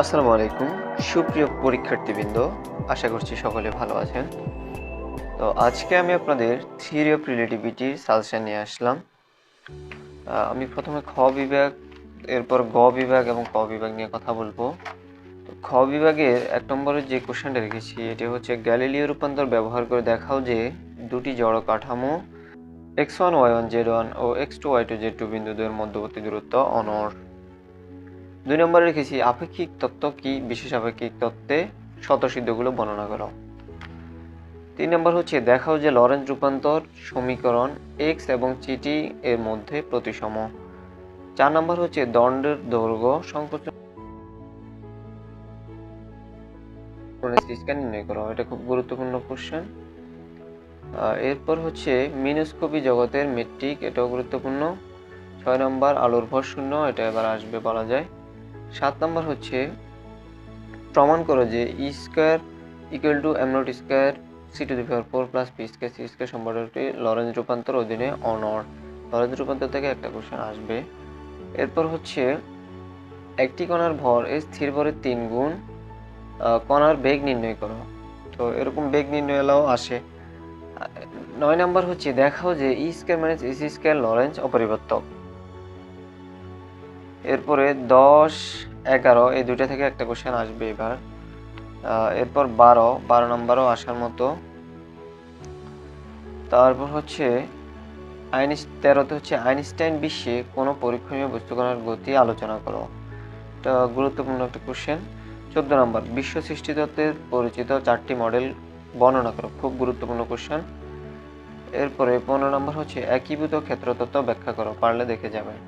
আসসালামু আলাইকুম সুপ্রিয় পরীক্ষার্থীবৃন্দ, আশা করছি সকলে ভালো আছেন। তো আজকে আমি আপনাদের থিওরি অফ রিলেটিভিটির সাজেশন নিয়ে আসলাম। আমি প্রথমে খ বিভাগ, এরপর গ বিভাগ এবং ক বিভাগ নিয়ে কথা বলবো। তো খ বিভাগের 1 নম্বরের যে কোশ্চেনটা রেখেছি এটি হচ্ছে গ্যালিলিও রূপান্তর ব্যবহার করে দেখাও যে দুটি জড় কাঠামো x1 y1 z1 ও x2 y2 z2 বিন্দুদের মধ্যবর্তী দূরত্ব অনড়। 2 নম্বরে রেখেছি আপেক্ষিক তত্ত্ব কি, বিশেষ আপেক্ষিক তত্ত্বে স্বতঃসিদ্ধগুলো বর্ণনা করো। 3 নম্বর হচ্ছে দেখাও যে লরেন্জ রূপান্তর সমীকরণ x এবং চিটি এর মধ্যে প্রতিসম। 4 নম্বর হচ্ছে দণ্ডের দৈর্ঘ্য সংকোচন নির্ণয় করো। এটা খুব গুরুত্বপূর্ণ কোশ্চেন। এরপর হচ্ছে মিনোস্কোপি জগতের মেট্রিক, এটাও গুরুত্বপূর্ণ। 6 নম্বর আলোর ভর শূন্য, এটা এবার আসবে বলা যায়। 7 নম্বর হচ্ছে প্রমাণ করো যে E square equal to m naught square c to the power 4 plus p square c square সম্পর্কটি লরেন্জ রূপান্তর অধীনে অনড়। লরেন্জ রূপান্তর থেকে একটা কোশ্চেন আসবে। এরপর হচ্ছে একটি কণার ভর এর স্থির ভরের 3 গুণ কণার বেগ নির্ণয় করো। তো এরকম বেগ নির্ণয় এলাও আসে। 9 নাম্বার হচ্ছে দেখাও যে E square minus AC square লরেন্জ অপরিবর্তক। এরপরে 10, 11 এই দুইটা থেকে একটা কোশ্চেন আসবে এবার। এরপর 12 নম্বরও আসার মতো। তারপর হচ্ছে 13তে হচ্ছে আইনস্টাইন বিশ্বে কোনো পরীক্ষণীয় বস্তুকণার গতি আলোচনা করো। এটা গুরুত্বপূর্ণ একটা কোশ্চেন। 14 নম্বর বিশ্ব সৃষ্টিতত্ত্বের পরিচিত 4টি মডেল বর্ণনা করো। খুব গুরুত্বপূর্ণ কোশ্চেন। এরপরে 15 নম্বর হচ্ছে একীভূত ক্ষেত্রতত্ত্ব ব্যাখ্যা করো, পারলে দেখে যাবেন।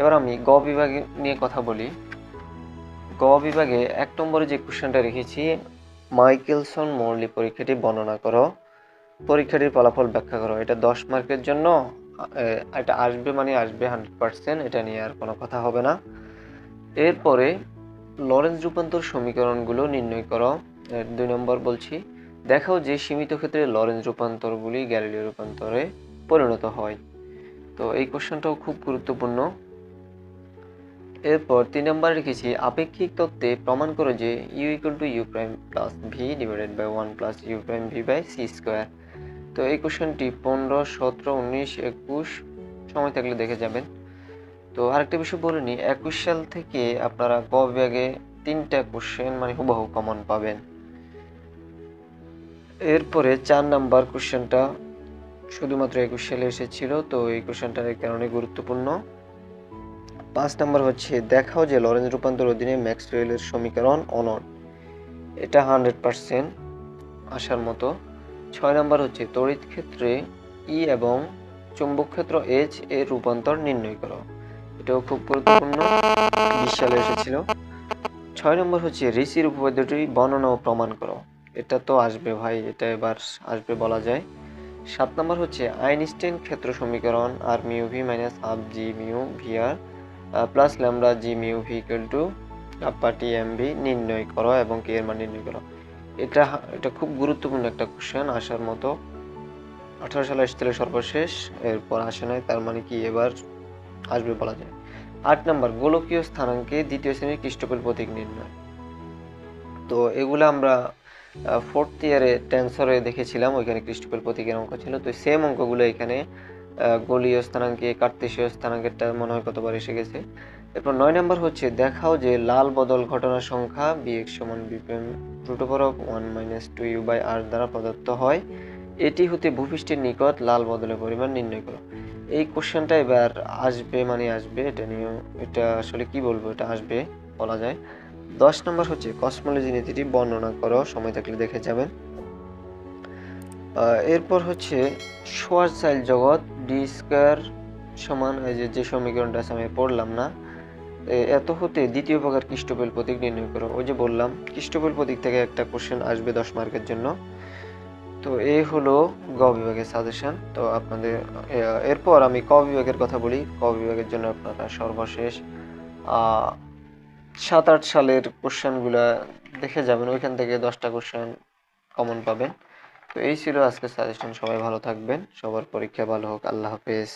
এবার আমি গ বিভাগ নিয়ে কথা বলি। গ বিভাগে 1 নম্বরে যে কোশ্চেনটা রেখেছি মাইকেলসন মৌর্লি পরীক্ষাটি বর্ণনা করো, পরীক্ষাটির ফলাফল ব্যাখ্যা করো। এটা 10 মার্কের জন্য, এটা আসবে মানে আসবে 100%, এটা নিয়ে আর কোনো কথা হবে না। এরপরে লরেন্জ রূপান্তর সমীকরণগুলো নির্ণয় করো। 2 নম্বর বলছি দেখাও যে সীমিত ক্ষেত্রে লরেন্জ রূপান্তরগুলি গ্যালিলিও রূপান্তরে পরিণত হয়। তো এই কোশ্চেনটাও খুব গুরুত্বপূর্ণ। এরপর 3 নম্বর রেখেছি আপেক্ষিক তত্ত্বে প্রমাণ করো যে U equal to U prime plus V divided by 1 plus U prime V by C square. তো এই কোশ্চেনটি 15, 17, 19, 21 সময় থাকলে দেখে যাবেন। তো আরেকটা বিষয় বলে নিই, 21 সাল থেকে আপনারা ক বিভাগে 3টা কোশ্চেন মানে হুবহু কমন পাবেন। এরপরে 4 নাম্বার কোশ্চেনটা শুধুমাত্র 21 সালে এসেছিল, তো এই কোশ্চেনটার কারণে গুরুত্বপূর্ণ। 5 নাম্বার হচ্ছে দেখাও যে লরেন্জ রূপান্তর অধীনে ম্যাক্সওয়েলের সমীকরণ অনড়। এটা 100% আসার মতো। 6 নাম্বার হচ্ছে তড়িৎ ক্ষেত্রে ই এবং চৌম্বক ক্ষেত্র এইচ এর রূপান্তর নির্ণয় করো। এটাও খুব গুরুত্বপূর্ণ, 20 সালে এসেছিল। 6 নম্বর হচ্ছে রিসির উপপাদ্যটি বর্ণনা ও প্রমাণ করো। এটা তো আসবে ভাই, এটা এবার আসবে বলা যায়। 7 নম্বর হচ্ছে আইনস্টাইন ক্ষেত্র সমীকরণ R mu v minus half g mu v R plus lambda g mu v equal to kappa T m v নির্ণয় করো এবং কে এর মান নির্ণয় করো। এটা এটা খুব গুরুত্বপূর্ণ একটা কোশ্চেন, আসার মতো। 18 সালে এসেছিল সর্বশেষ, এরপর আসে নাই, তার মানে কি এবার আসবে বলা যায়। 8 নম্বর গোলকীয় স্থানাঙ্কে দ্বিতীয় শ্রেণীর ক্রিস্টোফেল প্রতীক নির্ণয়। তো এগুলো আমরা 4th ইয়ারে টেন্সরে দেখেছিলাম, ওইখানে ক্রিস্টোফেল প্রতীকের অঙ্ক ছিল। তো সেম অঙ্কগুলো এখানে গোলীয় স্থানাঙ্কে কার্তেশীয় স্থানাঙ্কেরটা মনে হয় কতবার এসে গেছে। এরপর 9 নম্বর হচ্ছে দেখাও যে লাল বদল ঘটনার সংখ্যা bx সমান b prime root over of 1 minus 2u by r দ্বারা প্রদত্ত হয়, এটি হতে ভূপৃষ্ঠের নিকট লাল বদলের পরিমাণ নির্ণয় করো। এই কোশ্চেনটা এবার আসবে মানে আসবে, এটা নিয়ে এটা আসলে কি বলবো, এটা আসবে বলা যায়। 10 নম্বর হচ্ছে কসমোলজি নীতিটি বর্ণনা করো, সময় থাকলে দেখে যাবেন। এরপর হচ্ছে শোয়ারচাইল্ড জগৎ ডি স্কয়ার সমান এই যে সমীকরণটা আছে আমি পড়লাম না, এত হতে দ্বিতীয় প্রকার ক্রিস্টোফেল প্রতীক নির্ণয় করো। ওই যে বললাম ক্রিস্টোফেল প্রতীক থেকে একটা কোশ্চেন আসবে 10 মার্কের জন্য। তো এই হলো গ বিভাগের সাজেশন। তো আপনাদের এরপর আমি ক বিভাগের কথা বলি। ক বিভাগের জন্য আপনারা সর্বশেষ 7-8 সালের কোশ্চেনগুলা দেখে যাবেন, ওইখান থেকে 10টা কোশ্চেন কমন পাবেন। তো এই ছিল আজকের সাজেশন। সবাই ভালো থাকবেন, সবার পরীক্ষা ভালো হোক। আল্লাহ হাফেজ।